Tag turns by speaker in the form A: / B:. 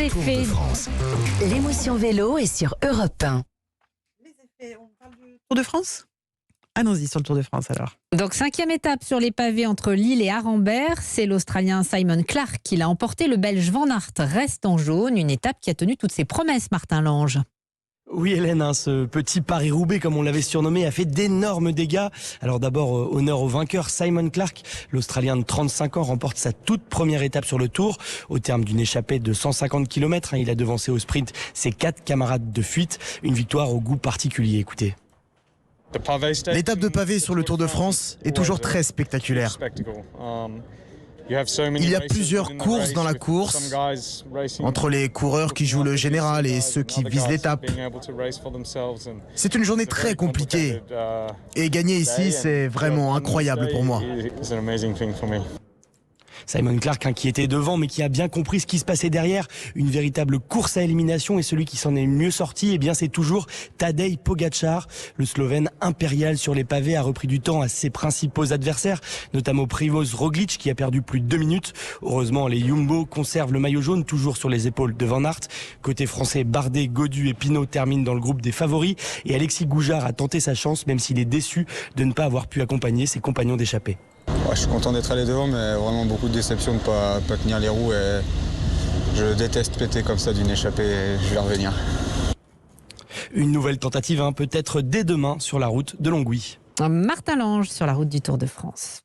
A: Les
B: Tour
A: effets.
B: de France.
C: L'émotion vélo est sur Europe 1.
D: Les effets, on parle du Tour de France ? Allons-y sur le Tour de France alors.
A: Donc 5e étape sur les pavés entre Lille et Arambert. C'est l'Australien Simon Clark qui l'a emporté. Le Belge Van Aert reste en jaune. Une étape qui a tenu toutes ses promesses, Martin Lange.
E: Oui Hélène, ce petit Paris-Roubaix comme on l'avait surnommé a fait d'énormes dégâts. Alors d'abord honneur au vainqueur Simon Clark, l'Australien de 35 ans remporte sa toute première étape sur le Tour. Au terme d'une échappée de 150 km, il a devancé au sprint ses 4 camarades de fuite. Une victoire au goût particulier, écoutez.
F: L'étape de pavé sur le Tour de France est toujours très spectaculaire. Il y a plusieurs courses dans la course, entre les coureurs qui jouent le général et ceux qui visent l'étape. C'est une journée très compliquée et gagner ici, c'est vraiment incroyable pour moi.
E: Simon Clark qui était devant mais qui a bien compris ce qui se passait derrière. Une véritable course à élimination et celui qui s'en est mieux sorti, c'est toujours Tadej Pogačar. Le Slovène impérial sur les pavés a repris du temps à ses principaux adversaires, notamment Primož Roglič qui a perdu plus de 2 minutes. Heureusement, les Jumbo conservent le maillot jaune toujours sur les épaules de Van Aert. Côté français, Bardet, Gaudu et Pinot terminent dans le groupe des favoris et Alexis Goujard a tenté sa chance même s'il est déçu de ne pas avoir pu accompagner ses compagnons d'échappée.
G: Je suis content d'être allé devant, mais vraiment beaucoup de déception de ne pas tenir les roues. Et je déteste péter comme ça d'une échappée et je vais revenir.
E: Une nouvelle tentative peut-être dès demain sur la route de Longwy.
A: Martin Lange sur la route du Tour de France.